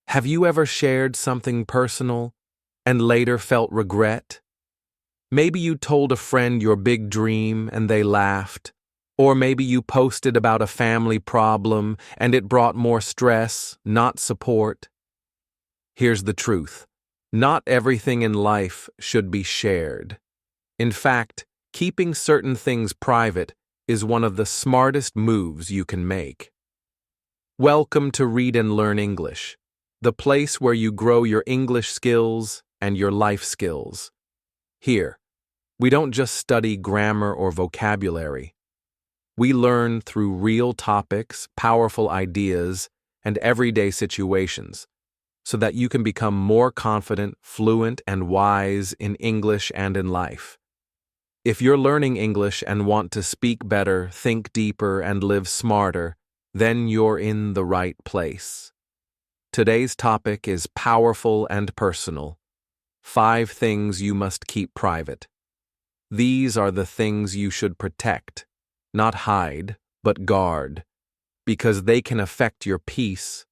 Have you ever shared something personal and later felt regret? Maybe you told a friend your big dream and they laughed. Or maybe you posted about a family problem and it brought more stress, not support. Here's the truth. Not everything in life should be shared. In fact, keeping certain things private is one of the smartest moves you can make. Welcome to Read and Learn English, the place where you grow your English skills and your life skills. Here, we don't just study grammar or vocabulary. We learn through real topics, powerful ideas, and everyday situations, so that you can become more confident, fluent, and wise in English and in life. If you're learning English and want to speak better, think deeper, and live smarter, then you're in the right place. Today's topic is powerful and personal. 5 things you must keep private. These are the things you should protect, not hide, but guard, because they can affect your peace,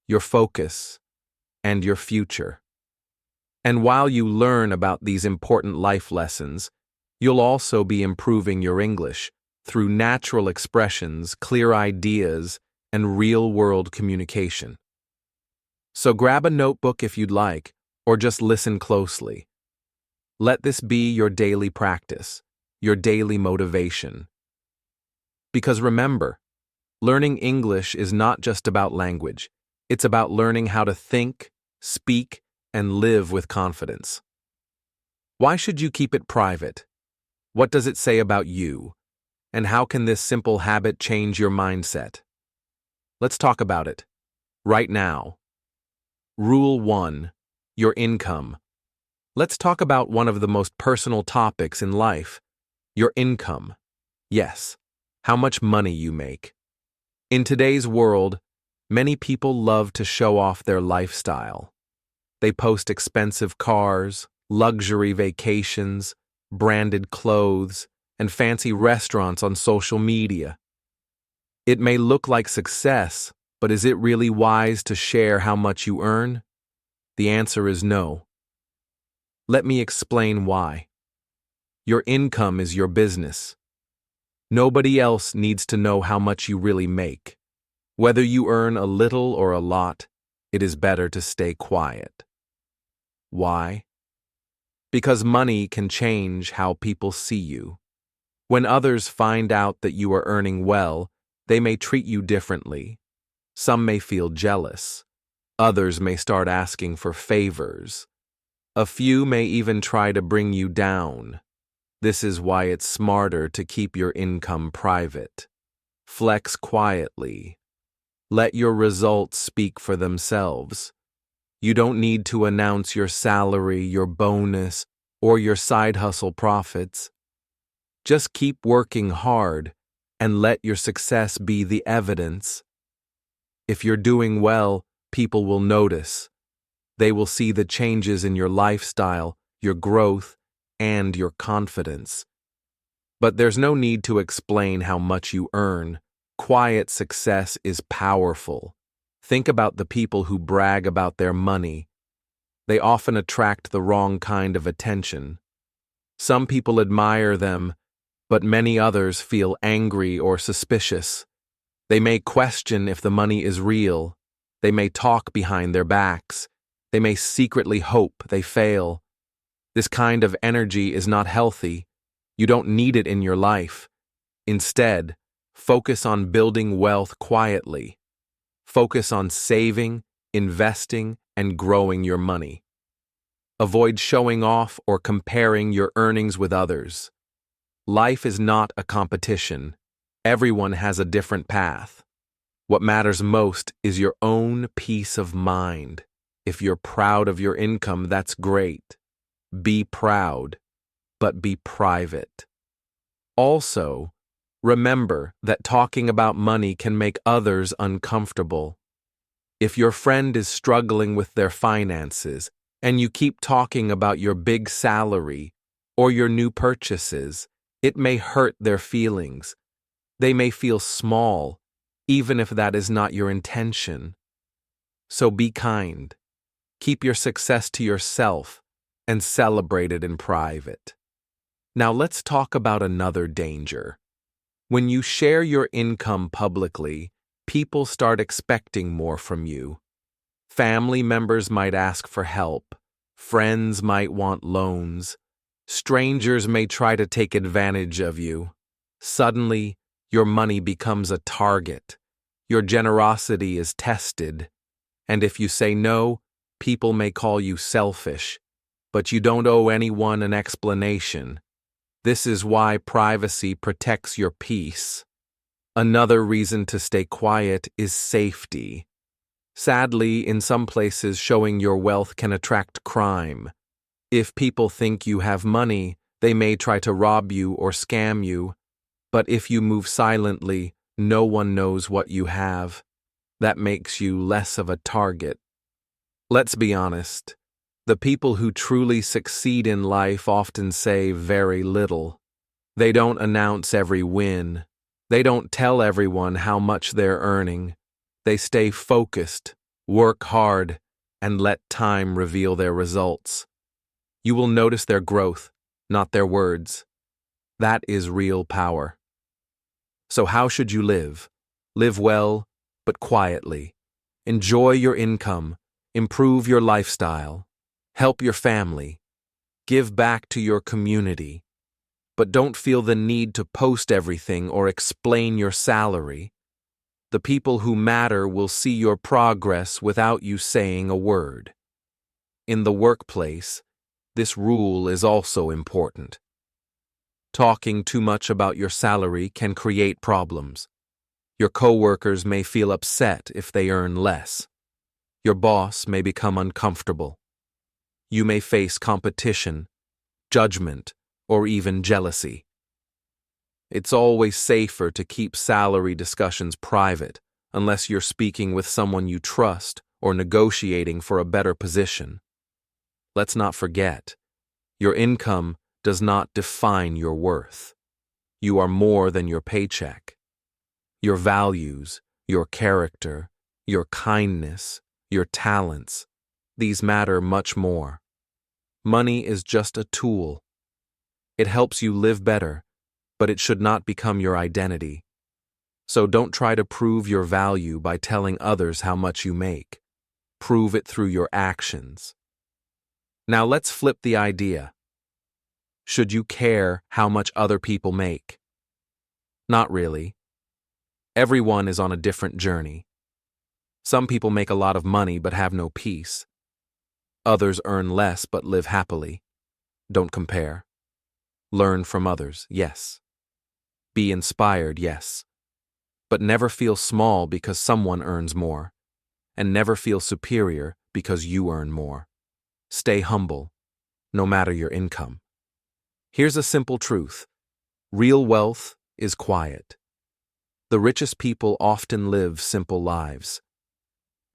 your focus, and your future. And while you learn about these important life lessons, you'll also be improving your English through natural expressions, clear ideas, and real-world communication. So grab a notebook if you'd like, or just listen closely. Let this be your daily practice, your daily motivation. Because remember, learning English is not just about language. It's about learning how to think, speak, and live with confidence. Why should you keep it private? What does it say about you? And how can this simple habit change your mindset? Let's talk about it. Right now. Rule 1. Your income. Let's talk about one of the most personal topics in life. Your income. Yes, how much money you make. In today's world, many people love to show off their lifestyle. They post expensive cars, luxury vacations, branded clothes, and fancy restaurants on social media. It may look like success, but is it really wise to share how much you earn? The answer is no. Let me explain why. Your income is your business. Nobody else needs to know how much you really make. Whether you earn a little or a lot, it is better to stay quiet. Why? Because money can change how people see you. When others find out that you are earning well, they may treat you differently. Some may feel jealous. Others may start asking for favors. A few may even try to bring you down. This is why it's smarter to keep your income private. Flex quietly. Let your results speak for themselves. You don't need to announce your salary, your bonus, or your side hustle profits. Just keep working hard and let your success be the evidence. If you're doing well, people will notice. They will see the changes in your lifestyle, your growth, and your confidence. But there's no need to explain how much you earn. Quiet success is powerful. Think about the people who brag about their money. They often attract the wrong kind of attention. Some people admire them, but many others feel angry or suspicious. They may question if the money is real. They may talk behind their backs. They may secretly hope they fail. This kind of energy is not healthy. You don't need it in your life. Instead, focus on building wealth quietly. Focus on saving, investing, and growing your money. Avoid showing off or comparing your earnings with others. Life is not a competition. Everyone has a different path. What matters most is your own peace of mind. If you're proud of your income, that's great. Be proud, but be private. Also, remember that talking about money can make others uncomfortable. If your friend is struggling with their finances and you keep talking about your big salary or your new purchases, it may hurt their feelings. They may feel small, even if that is not your intention. So be kind. Keep your success to yourself and celebrate it in private. Now let's talk about another danger. When you share your income publicly, people start expecting more from you. Family members might ask for help. Friends might want loans. Strangers may try to take advantage of you. Suddenly, your money becomes a target. Your generosity is tested. And if you say no, people may call you selfish. But you don't owe anyone an explanation. This is why privacy protects your peace. Another reason to stay quiet is safety. Sadly, in some places, showing your wealth can attract crime. If people think you have money, they may try to rob you or scam you. But if you move silently, no one knows what you have. That makes you less of a target. Let's be honest. The people who truly succeed in life often say very little. They don't announce every win. They don't tell everyone how much they're earning. They stay focused, work hard, and let time reveal their results. You will notice their growth, not their words. That is real power. So how should you live? Live well, but quietly. Enjoy your income. Improve your lifestyle. Help your family. Give back to your community. But don't feel the need to post everything or explain your salary. The people who matter will see your progress without you saying a word. In the workplace, this rule is also important. Talking too much about your salary can create problems. Your coworkers may feel upset if they earn less. Your boss may become uncomfortable. You may face competition, judgment, or even jealousy. It's always safer to keep salary discussions private unless you're speaking with someone you trust or negotiating for a better position. Let's not forget, your income does not define your worth. You are more than your paycheck. Your values, your character, your kindness, your talents, these matter much more. Money is just a tool. It helps you live better, but it should not become your identity. So don't try to prove your value by telling others how much you make. Prove it through your actions. Now let's flip the idea. Should you care how much other people make? Not really. Everyone is on a different journey. Some people make a lot of money but have no peace. Others earn less but live happily. Don't compare. Learn from others, yes. Be inspired, yes. But never feel small because someone earns more. And never feel superior because you earn more. Stay humble, no matter your income. Here's a simple truth. Real wealth is quiet. The richest people often live simple lives.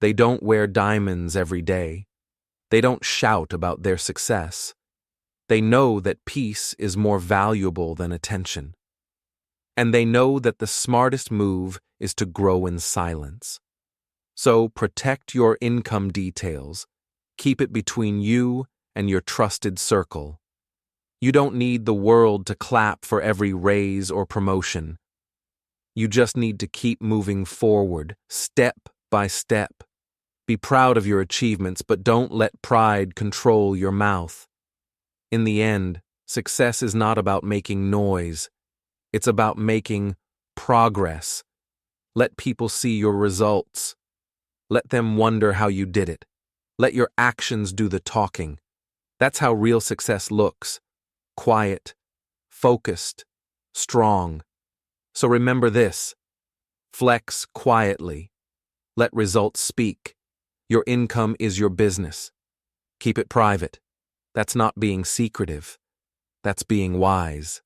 They don't wear diamonds every day. They don't shout about their success. They know that peace is more valuable than attention. And they know that the smartest move is to grow in silence. So protect your income details. Keep it between you and your trusted circle. You don't need the world to clap for every raise or promotion. You just need to keep moving forward, step by step. Be proud of your achievements, but don't let pride control your mouth. In the end, success is not about making noise. It's about making progress. Let people see your results. Let them wonder how you did it. Let your actions do the talking. That's how real success looks. Quiet, focused, strong. So remember this. Flex quietly. Let results speak. Your income is your business. Keep it private. That's not being secretive. That's being wise.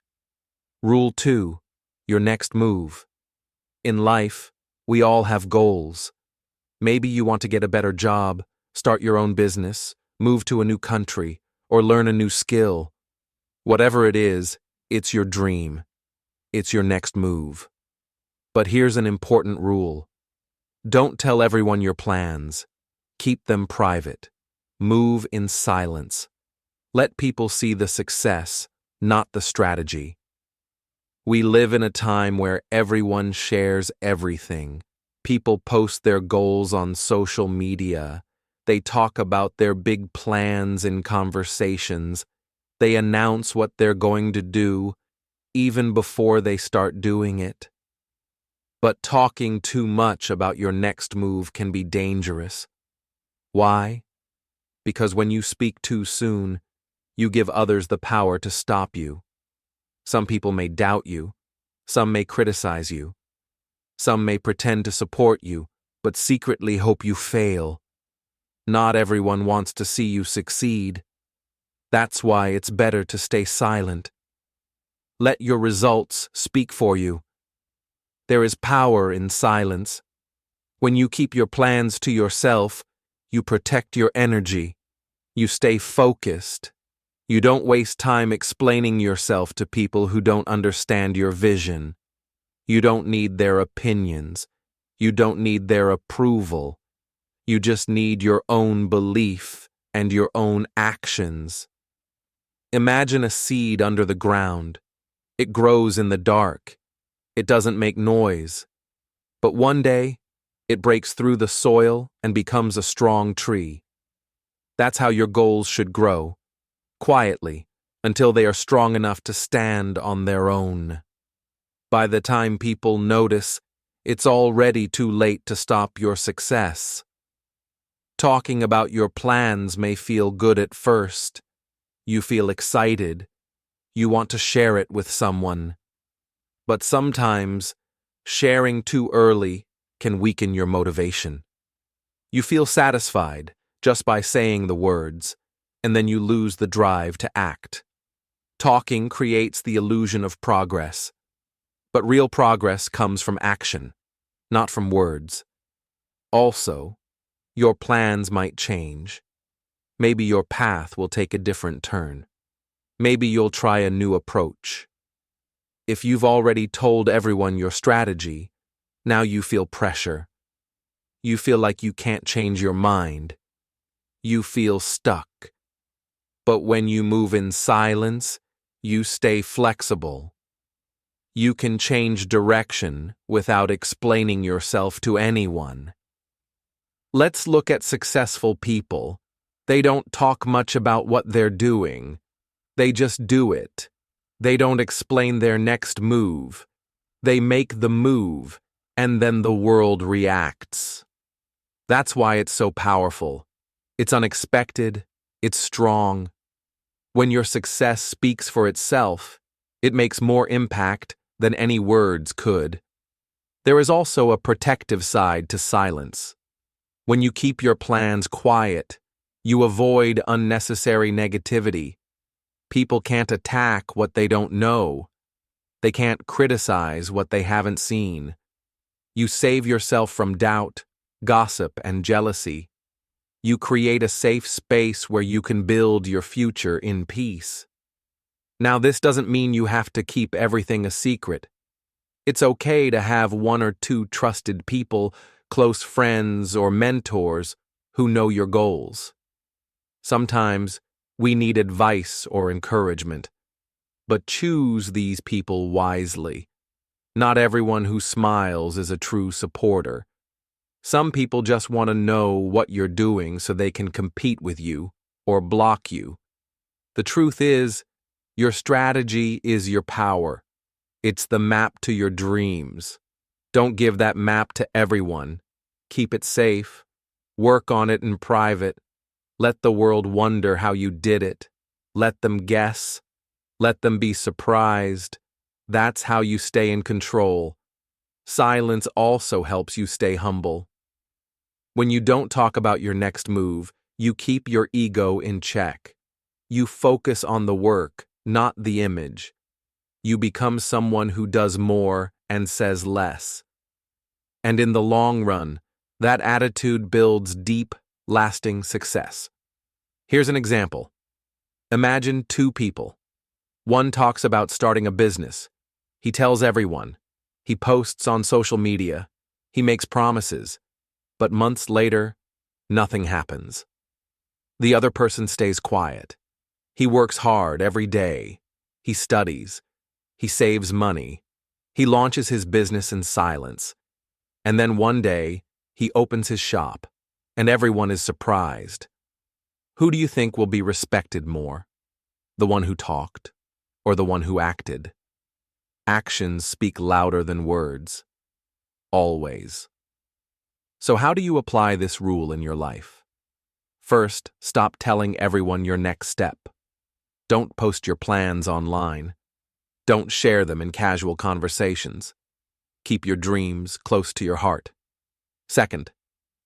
Rule 2. Your next move. In life, we all have goals. Maybe you want to get a better job, start your own business, move to a new country, or learn a new skill. Whatever it is, it's your dream. It's your next move. But here's an important rule. Don't tell everyone your plans. Keep them private. Move in silence. Let people see the success, not the strategy. We live in a time where everyone shares everything. People post their goals on social media. They talk about their big plans in conversations. They announce what they're going to do, even before they start doing it. But talking too much about your next move can be dangerous. Why? Because when you speak too soon, you give others the power to stop you. Some people may doubt you. Some may criticize you. Some may pretend to support you, but secretly hope you fail. Not everyone wants to see you succeed. That's why it's better to stay silent. Let your results speak for you. There is power in silence. When you keep your plans to yourself, you protect your energy. You stay focused. You don't waste time explaining yourself to people who don't understand your vision. You don't need their opinions. You don't need their approval. You just need your own belief and your own actions. Imagine a seed under the ground. It grows in the dark. It doesn't make noise. But one day, it breaks through the soil and becomes a strong tree. That's how your goals should grow, quietly, until they are strong enough to stand on their own. By the time people notice, it's already too late to stop your success. Talking about your plans may feel good at first. You feel excited. You want to share it with someone. But sometimes, sharing too early can weaken your motivation. You feel satisfied just by saying the words, and then you lose the drive to act. Talking creates the illusion of progress, but real progress comes from action, not from words. Also, your plans might change. Maybe your path will take a different turn. Maybe you'll try a new approach. If you've already told everyone your strategy, now you feel pressure. You feel like you can't change your mind. You feel stuck. But when you move in silence, you stay flexible. You can change direction without explaining yourself to anyone. Let's look at successful people. They don't talk much about what they're doing. They just do it. They don't explain their next move. They make the move, and then the world reacts. That's why it's so powerful. It's unexpected. It's strong. When your success speaks for itself, it makes more impact than any words could. There is also a protective side to silence. When you keep your plans quiet, you avoid unnecessary negativity. People can't attack what they don't know. They can't criticize what they haven't seen. You save yourself from doubt, gossip, and jealousy. You create a safe space where you can build your future in peace. Now, this doesn't mean you have to keep everything a secret. It's okay to have one or two trusted people, close friends, or mentors who know your goals. Sometimes we need advice or encouragement, but choose these people wisely. Not everyone who smiles is a true supporter. Some people just want to know what you're doing so they can compete with you or block you. The truth is, your strategy is your power. It's the map to your dreams. Don't give that map to everyone. Keep it safe. Work on it in private. Let the world wonder how you did it. Let them guess. Let them be surprised. That's how you stay in control. Silence also helps you stay humble. When you don't talk about your next move, you keep your ego in check. You focus on the work, not the image. You become someone who does more and says less. And in the long run, that attitude builds deep, lasting success. Here's an example. Imagine two people. One talks about starting a business. He tells everyone. He posts on social media. He makes promises. But months later, Nothing happens. The other person stays quiet. He works hard every day. He studies. He saves money. He launches his business in silence. And then one day, he opens his shop, and everyone is surprised. Who do you think will be respected more? The one who talked, or the one who acted? Actions speak louder than words. Always. So how do you apply this rule in your life? First, stop telling everyone your next step. Don't post your plans online. Don't share them in casual conversations. Keep your dreams close to your heart. Second,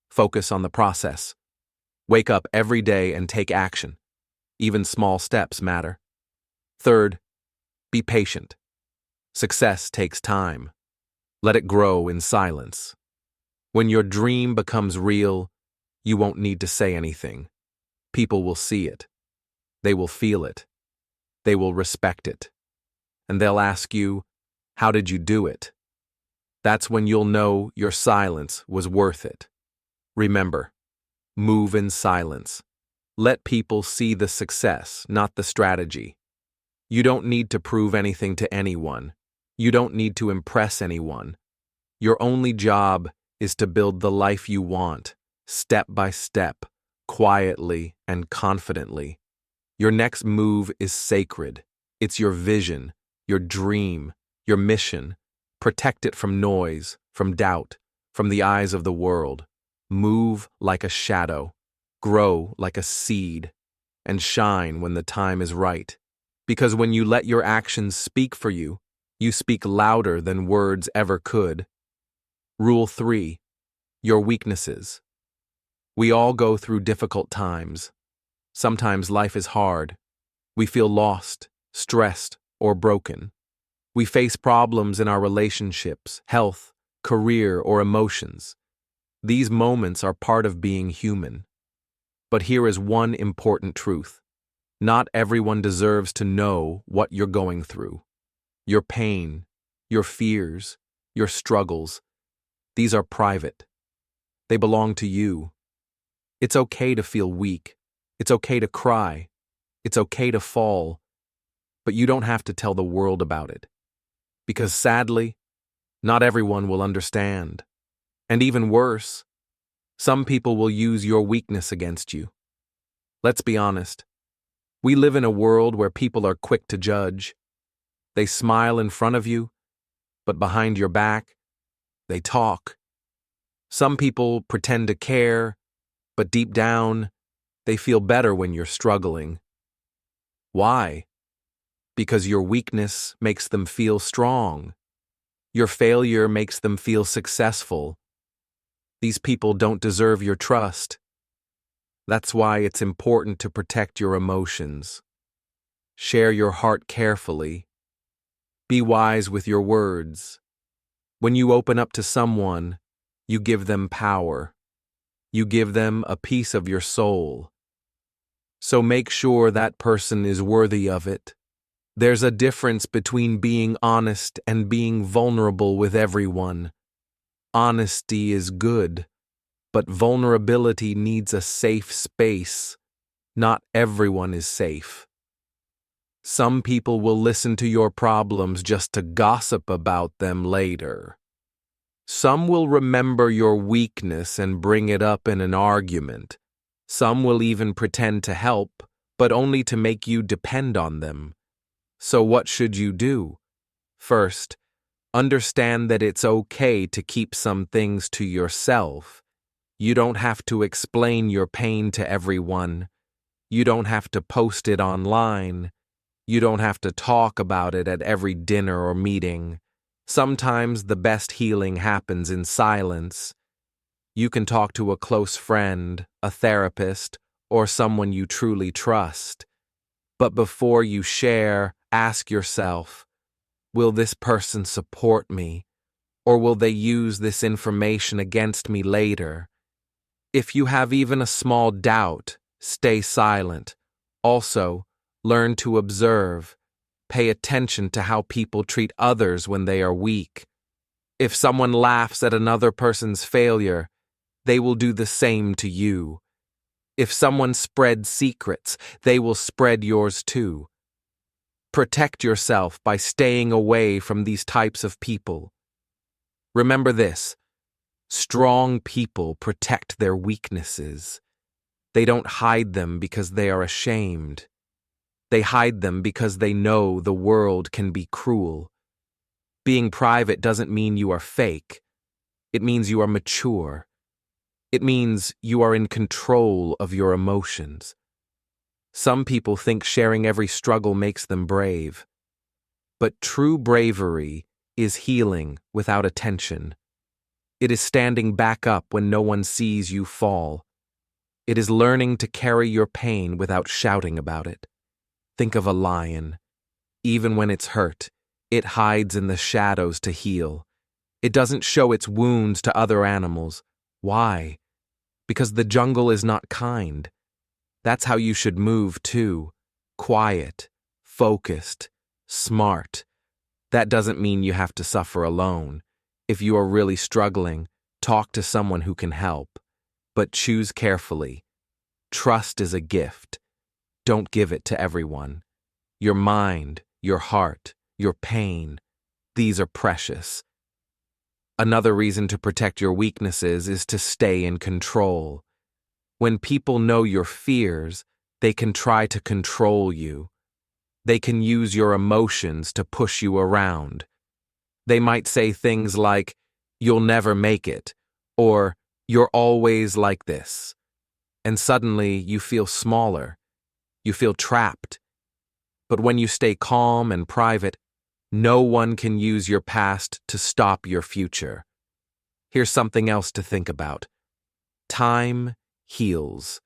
focus on the process. Wake up every day and take action. Even small steps matter. Third, be patient. Success takes time. Let it grow in silence. When your dream becomes real, you won't need to say anything. People will see it. They will feel it. They will respect it. And they'll ask you, how did you do it? That's when you'll know your silence was worth it. Remember, move in silence. Let people see the success, not the strategy. You don't need to prove anything to anyone. You don't need to impress anyone. Your only job is to build the life you want, step by step, quietly and confidently. Your next move is sacred. It's your vision, your dream, your mission. Protect it from noise, from doubt, from the eyes of the world. Move like a shadow, grow like a seed, and shine when the time is right. Because when you let your actions speak for you, you speak louder than words ever could. Rule 3. Your weaknesses. We all go through difficult times. Sometimes life is hard. We feel lost, stressed, or broken. We face problems in our relationships, health, career, or emotions. These moments are part of being human. But here is one important truth. Not everyone deserves to know what you're going through. Your pain, your fears, your struggles, these are private. They belong to you. It's okay to feel weak. It's okay to cry. It's okay to fall. But you don't have to tell the world about it. Because sadly, not everyone will understand. And even worse, some people will use your weakness against you. Let's be honest. We live in a world where people are quick to judge. They smile in front of you, but behind your back, they talk. Some people pretend to care, but deep down, they feel better when you're struggling. Why? Because your weakness makes them feel strong. Your failure makes them feel successful. These people don't deserve your trust. That's why it's important to protect your emotions. Share your heart carefully. Be wise with your words. When you open up to someone, you give them power. You give them a piece of your soul. So make sure that person is worthy of it. There's a difference between being honest and being vulnerable with everyone. Honesty is good, but vulnerability needs a safe space. Not everyone is safe. Some people will listen to your problems just to gossip about them later. Some will remember your weakness and bring it up in an argument. Some will even pretend to help, but only to make you depend on them. So what should you do? First, understand that it's okay to keep some things to yourself. You don't have to explain your pain to everyone. You don't have to post it online. You don't have to talk about it at every dinner or meeting. Sometimes the best healing happens in silence. You can talk to a close friend, a therapist, or someone you truly trust. But before you share, ask yourself, will this person support me? Or will they use this information against me later? If you have even a small doubt, stay silent. Also, learn to observe. Pay attention to how people treat others when they are weak. If someone laughs at another person's failure, they will do the same to you. If someone spreads secrets, they will spread yours too. Protect yourself by staying away from these types of people. Remember this: strong people protect their weaknesses. They don't hide them because they are ashamed. They hide them because they know the world can be cruel. Being private doesn't mean you are fake. It means you are mature. It means you are in control of your emotions. Some people think sharing every struggle makes them brave. But true bravery is healing without attention. It is standing back up when no one sees you fall. It is learning to carry your pain without shouting about it. Think of a lion. Even when it's hurt, it hides in the shadows to heal. It doesn't show its wounds to other animals. Why? Because the jungle is not kind. That's how you should move too. Quiet, focused, smart. That doesn't mean you have to suffer alone. If you are really struggling, talk to someone who can help. But choose carefully. Trust is a gift. Don't give it to everyone. Your mind, your heart, your pain, these are precious. Another reason to protect your weaknesses is to stay in control. When people know your fears, they can try to control you. They can use your emotions to push you around. They might say things like, "You'll never make it," or "You're always like this." And suddenly you feel smaller. You feel trapped. But when you stay calm and private, no one can use your past to stop your future. Here's something else to think about. Time heals.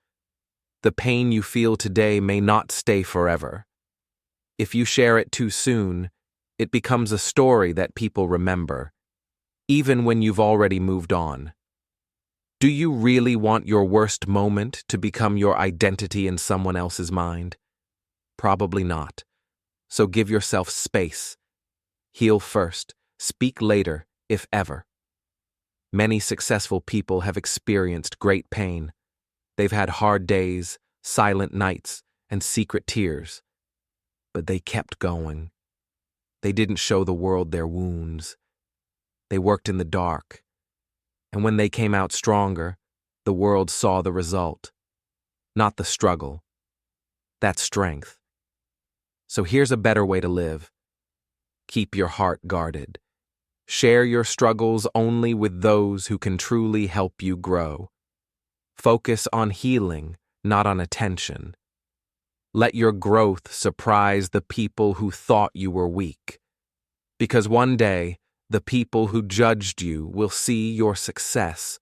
The pain you feel today may not stay forever. If you share it too soon, it becomes a story that people remember, even when you've already moved on. Do you really want your worst moment to become your identity in someone else's mind? Probably not. So give yourself space. Heal first. Speak later, if ever. Many successful people have experienced great pain. They've had hard days, silent nights, and secret tears. But they kept going. They didn't show the world their wounds. They worked in the dark. And when they came out stronger, the world saw the result. Not the struggle. That's strength. So here's a better way to live. Keep your heart guarded. Share your struggles only with those who can truly help you grow. Focus on healing, not on attention. Let your growth surprise the people who thought you were weak. Because one day, the people who judged you will see your success,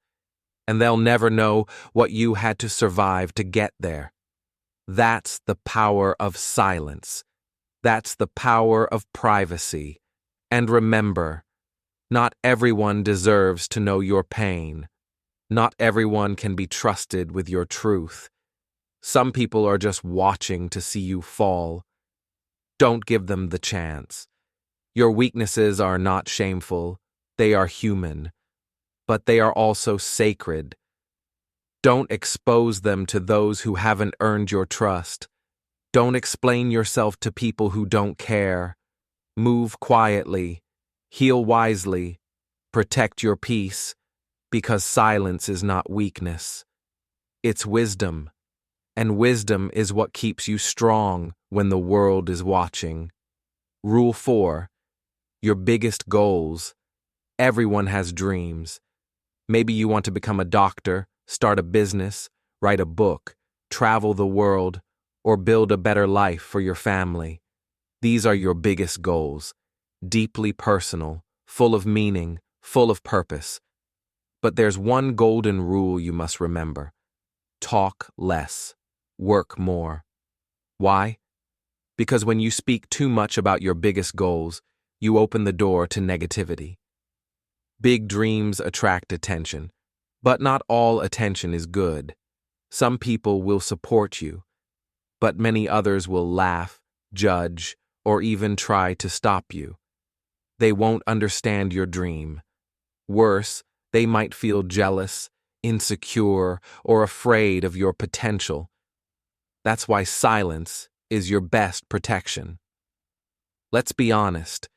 and they'll never know what you had to survive to get there. That's the power of silence. That's the power of privacy. And remember, not everyone deserves to know your pain. Not everyone can be trusted with your truth. Some people are just watching to see you fall. Don't give them the chance. Your weaknesses are not shameful. They are human. But they are also sacred. Don't expose them to those who haven't earned your trust. Don't explain yourself to people who don't care. Move quietly. Heal wisely. Protect your peace. Because silence is not weakness. It's wisdom. And wisdom is what keeps you strong when the world is watching. Rule 4. Your biggest goals. Everyone has dreams. Maybe you want to become a doctor, start a business, write a book, travel the world, or build a better life for your family. These are your biggest goals. Deeply personal, full of meaning, full of purpose. But there's one golden rule you must remember. Talk less. Work more. Why? Because when you speak too much about your biggest goals, you open the door to negativity. Big dreams attract attention, but not all attention is good. Some people will support you, but many others will laugh, judge, or even try to stop you. They won't understand your dream. Worse, they might feel jealous, insecure, or afraid of your potential. That's why silence is your best protection. Let's be honest.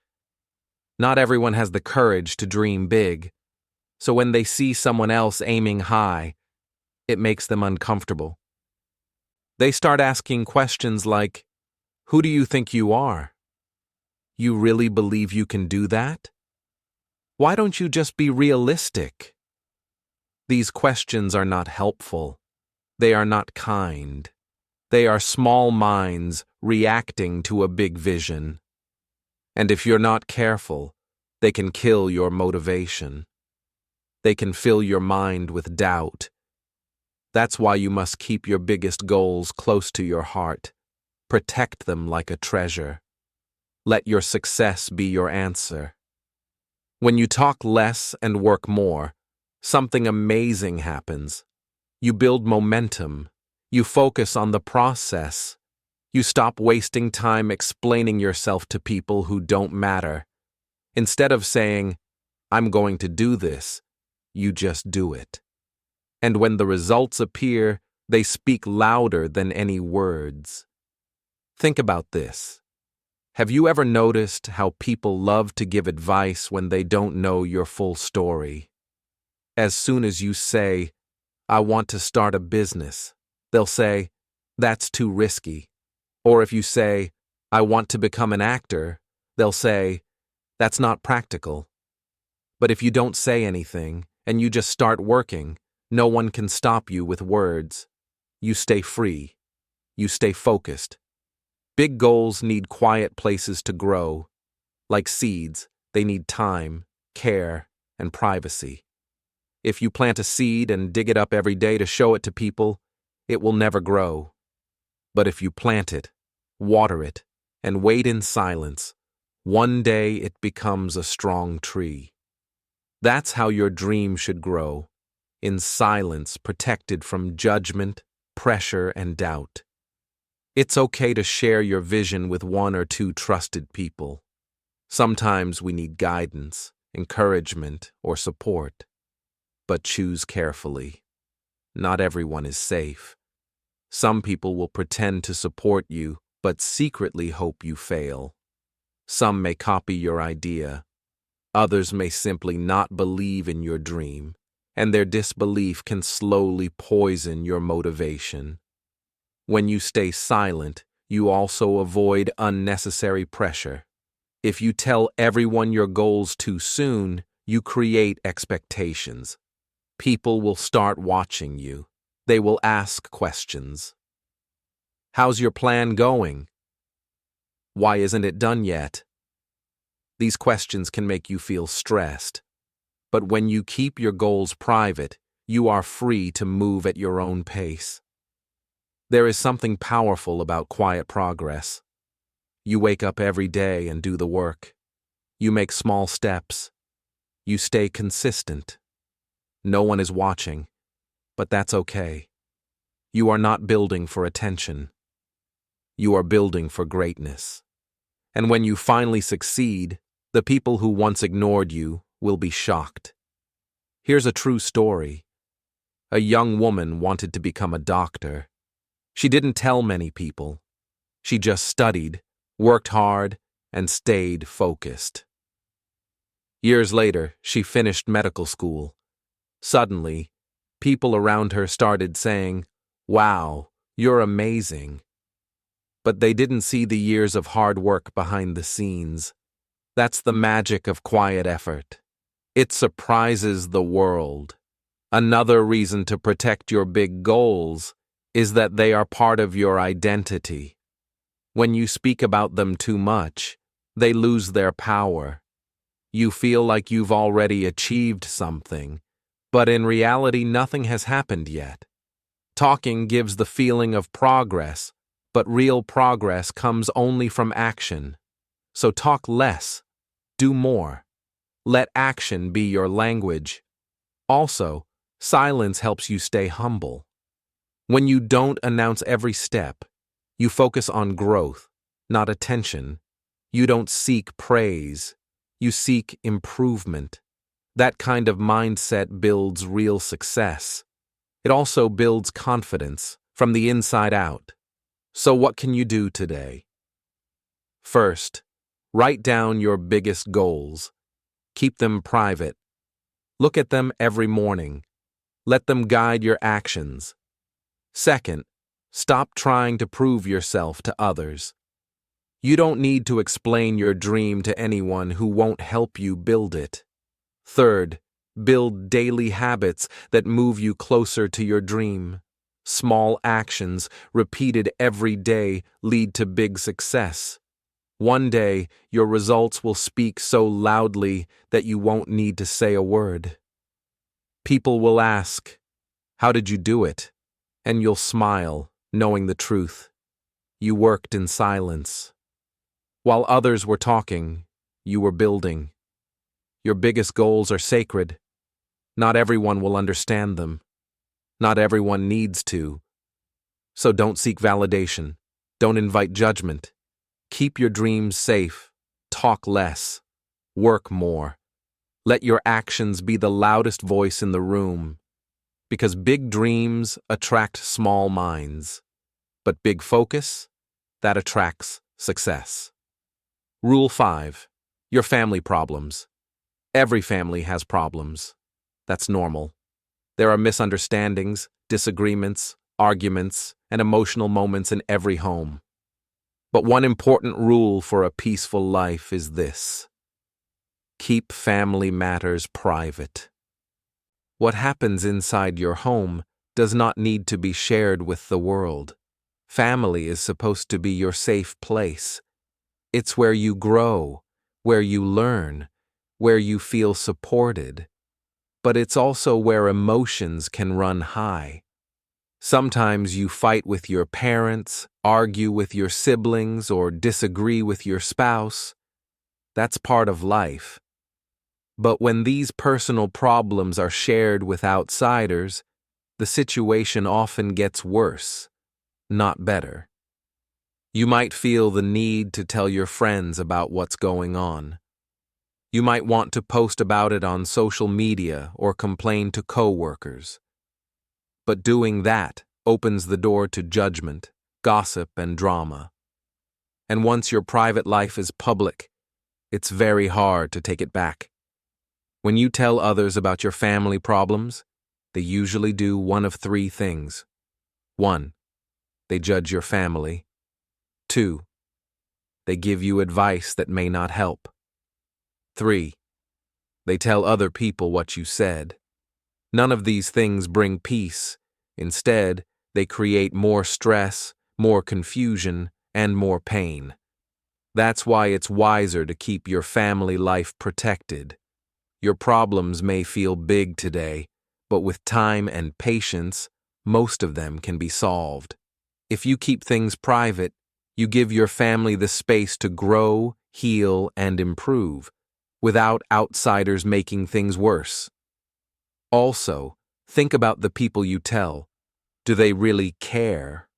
Not everyone has the courage to dream big, so when they see someone else aiming high, it makes them uncomfortable. They start asking questions like, "Who do you think you are? You really believe you can do that? Why don't you just be realistic?" These questions are not helpful. They are not kind. They are small minds reacting to a big vision. And if you're not careful, they can kill your motivation. They can fill your mind with doubt. That's why you must keep your biggest goals close to your heart. Protect them like a treasure. Let your success be your answer. When you talk less and work more, something amazing happens. You build momentum. You focus on the process. You stop wasting time explaining yourself to people who don't matter. Instead of saying, "I'm going to do this," you just do it. And when the results appear, they speak louder than any words. Think about this. Have you ever noticed how people love to give advice when they don't know your full story? As soon as you say, "I want to start a business," they'll say, "That's too risky." Or if you say, "I want to become an actor," they'll say, "That's not practical." But if you don't say anything and you just start working, no one can stop you with words. You stay free. You stay focused. Big goals need quiet places to grow. Like seeds, they need time, care, and privacy. If you plant a seed and dig it up every day to show it to people, it will never grow. But if you plant it, water it, and wait in silence, one day it becomes a strong tree. That's how your dream should grow, in silence, protected from judgment, pressure, and doubt. It's okay to share your vision with one or two trusted people. Sometimes we need guidance, encouragement, or support. But choose carefully. Not everyone is safe. Some people will pretend to support you, but secretly hope you fail. Some may copy your idea. Others may simply not believe in your dream, and their disbelief can slowly poison your motivation. When you stay silent, you also avoid unnecessary pressure. If you tell everyone your goals too soon, you create expectations. People will start watching you. They will ask questions. How's your plan going? Why isn't it done yet? These questions can make you feel stressed. But when you keep your goals private, you are free to move at your own pace. There is something powerful about quiet progress. You wake up every day and do the work. You make small steps. You stay consistent. No one is watching, but that's okay. You are not building for attention. You are building for greatness. And when you finally succeed, the people who once ignored you will be shocked. Here's a true story. A young woman wanted to become a doctor. She didn't tell many people. She just studied, worked hard, and stayed focused. Years later, she finished medical school. Suddenly, people around her started saying, "Wow, you're amazing." But they didn't see the years of hard work behind the scenes. That's the magic of quiet effort. It surprises the world. Another reason to protect your big goals is that they are part of your identity. When you speak about them too much, they lose their power. You feel like you've already achieved something, but in reality, nothing has happened yet. Talking gives the feeling of progress, but real progress comes only from action. So talk less, do more. Let action be your language. Also, silence helps you stay humble. When you don't announce every step, you focus on growth, not attention. You don't seek praise. You seek improvement. That kind of mindset builds real success. It also builds confidence from the inside out. So what can you do today? First, write down your biggest goals. Keep them private. Look at them every morning. Let them guide your actions. Second, stop trying to prove yourself to others. You don't need to explain your dream to anyone who won't help you build it. Third, build daily habits that move you closer to your dream. Small actions, repeated every day, lead to big success. One day, your results will speak so loudly that you won't need to say a word. People will ask, "How did you do it?" And you'll smile, knowing the truth. You worked in silence. While others were talking, you were building. Your biggest goals are sacred. Not everyone will understand them. Not everyone needs to. So don't seek validation. Don't invite judgment. Keep your dreams safe. Talk less. Work more. Let your actions be the loudest voice in the room. Because big dreams attract small minds. But big focus, that attracts success. Rule 5. Your family problems. Every family has problems. That's normal. There are misunderstandings, disagreements, arguments, and emotional moments in every home. But one important rule for a peaceful life is this: keep family matters private. What happens inside your home does not need to be shared with the world. Family is supposed to be your safe place. It's where you grow, where you learn, where you feel supported. But it's also where emotions can run high. Sometimes you fight with your parents, argue with your siblings, or disagree with your spouse. That's part of life. But when these personal problems are shared with outsiders, the situation often gets worse, not better. You might feel the need to tell your friends about what's going on. You might want to post about it on social media or complain to coworkers. But doing that opens the door to judgment, gossip, and drama. And once your private life is public, it's very hard to take it back. When you tell others about your family problems, they usually do one of 3 things. 1. They judge your family. 2. They give you advice that may not help. 3. They tell other people what you said. None of these things bring peace. Instead, they create more stress, more confusion, and more pain. That's why it's wiser to keep your family life protected. Your problems may feel big today, but with time and patience, most of them can be solved. If you keep things private, you give your family the space to grow, heal, and improve, without outsiders making things worse. Also, think about the people you tell. Do they really care?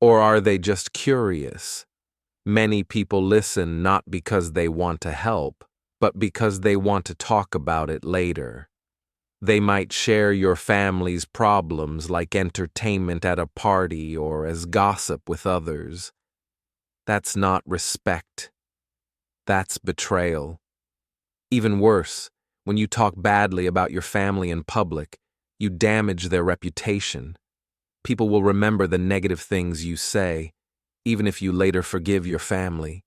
Or are they just curious? Many people listen not because they want to help, but because they want to talk about it later. They might share your family's problems like entertainment at a party or as gossip with others. That's not respect. That's betrayal. Even worse, when you talk badly about your family in public, you damage their reputation. People will remember the negative things you say, even if you later forgive your family.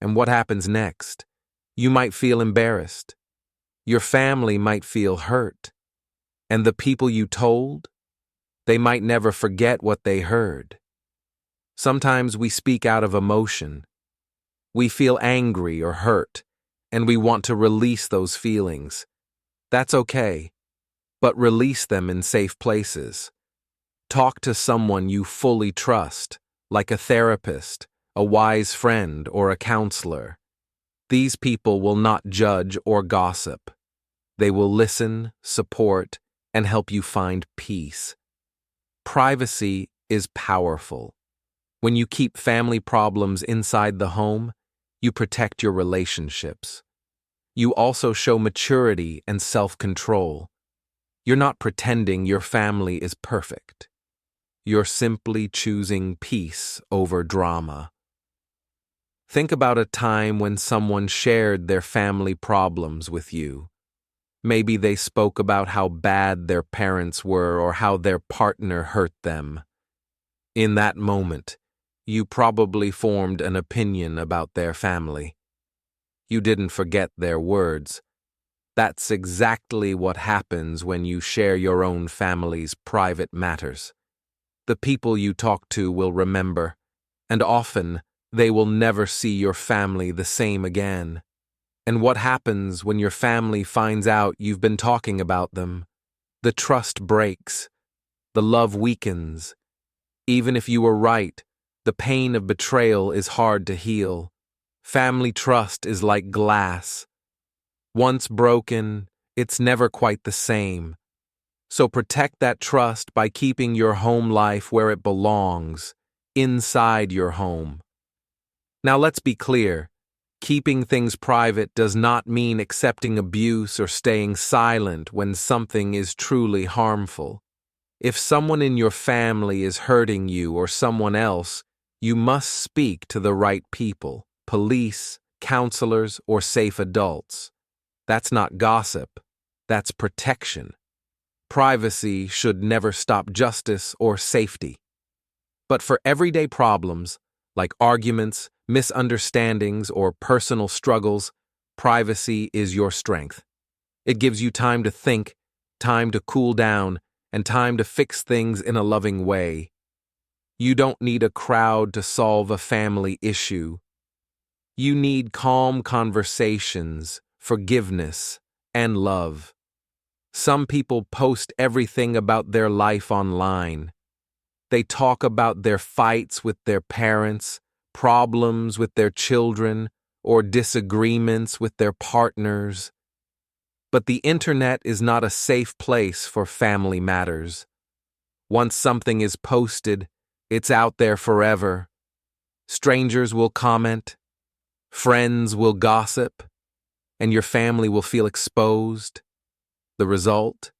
And what happens next? You might feel embarrassed. Your family might feel hurt. And the people you told, they might never forget what they heard. Sometimes we speak out of emotion. We feel angry or hurt, and we want to release those feelings. That's okay, but release them in safe places. Talk to someone you fully trust, like a therapist, a wise friend, or a counselor. These people will not judge or gossip. They will listen, support, and help you find peace. Privacy is powerful. When you keep family problems inside the home, you protect your relationships. You also show maturity and self-control. You're not pretending your family is perfect. You're simply choosing peace over drama. Think about a time when someone shared their family problems with you. Maybe they spoke about how bad their parents were or how their partner hurt them. In that moment, you probably formed an opinion about their family. You didn't forget their words. That's exactly what happens when you share your own family's private matters. The people you talk to will remember, and often they will never see your family the same again. And what happens when your family finds out you've been talking about them? The trust breaks. The love weakens. Even if you were right, the pain of betrayal is hard to heal. Family trust is like glass. Once broken, it's never quite the same. So protect that trust by keeping your home life where it belongs, inside your home. Now let's be clear. Keeping things private does not mean accepting abuse or staying silent when something is truly harmful. If someone in your family is hurting you or someone else, you must speak to the right people, police, counselors, or safe adults. That's not gossip. That's protection. Privacy should never stop justice or safety. But for everyday problems, like arguments, misunderstandings, or personal struggles, privacy is your strength. It gives you time to think, time to cool down, and time to fix things in a loving way. You don't need a crowd to solve a family issue. You need calm conversations, forgiveness, and love. Some people post everything about their life online. They talk about their fights with their parents, problems with their children, or disagreements with their partners. But the internet is not a safe place for family matters. Once something is posted, it's out there forever. Strangers will comment, friends will gossip, and your family will feel exposed. The result?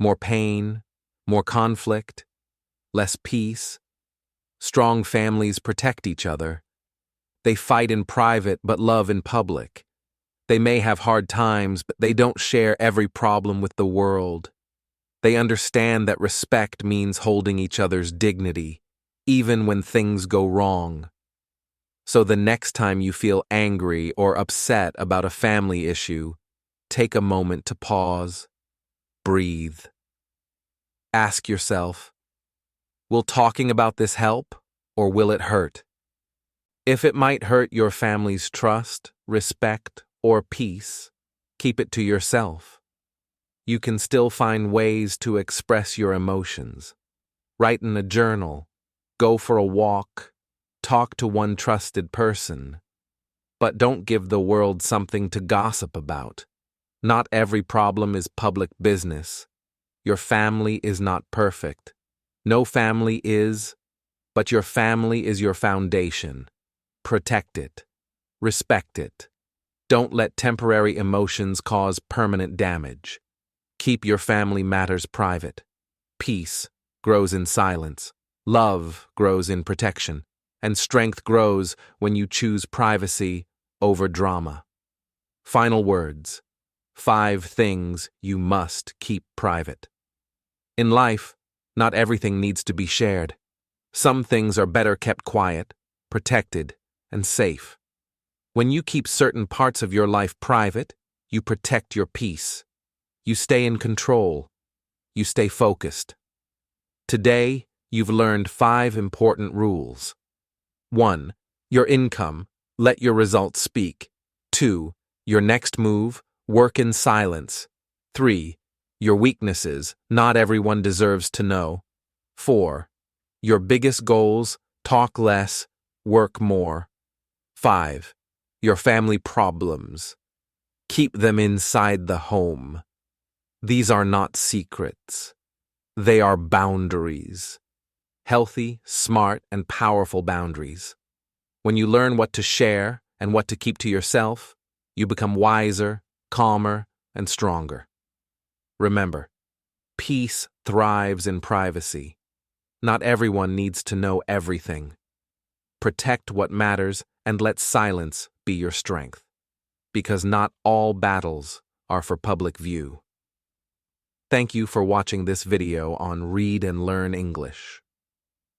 More pain, more conflict, less peace. Strong families protect each other. They fight in private but love in public. They may have hard times, but they don't share every problem with the world. They understand that respect means holding each other's dignity, even when things go wrong. So the next time you feel angry or upset about a family issue, take a moment to pause, breathe. Ask yourself, will talking about this help, or will it hurt? If it might hurt your family's trust, respect, or peace, keep it to yourself. You can still find ways to express your emotions. Write in a journal, go for a walk, talk to one trusted person. But don't give the world something to gossip about. Not every problem is public business. Your family is not perfect. No family is, but your family is your foundation. Protect it. Respect it. Don't let temporary emotions cause permanent damage. Keep your family matters private. Peace grows in silence. Love grows in protection. And strength grows when you choose privacy over drama. Final words. 5 things you must keep private. In life, not everything needs to be shared. Some things are better kept quiet, protected, and safe. When you keep certain parts of your life private, you protect your peace. You stay in control. You stay focused. Today, you've learned 5 important rules. 1. Your income. Let your results speak. 2. Your next move. Work in silence. 3. Your weaknesses. Not everyone deserves to know. 4. Your biggest goals. Talk less. Work more. 5. Your family problems. Keep them inside the home. These are not secrets. They are boundaries. Healthy, smart, and powerful boundaries. When you learn what to share and what to keep to yourself, you become wiser, calmer, and stronger. Remember, peace thrives in privacy. Not everyone needs to know everything. Protect what matters and let silence be your strength. Because not all battles are for public view. Thank you for watching this video on Read and Learn English.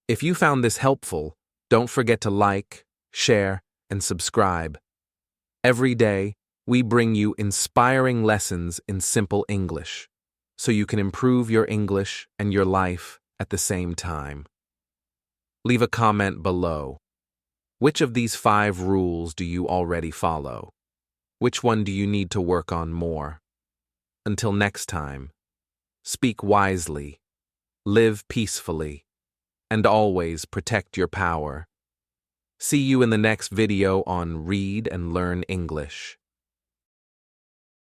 If you found this helpful, don't forget to like, share, and subscribe. Every day, we bring you inspiring lessons in simple English, so you can improve your English and your life at the same time. Leave a comment below. Which of these 5 rules do you already follow? Which one do you need to work on more? Until next time, speak wisely, live peacefully, and always protect your power. See you in the next video on Read and Learn English.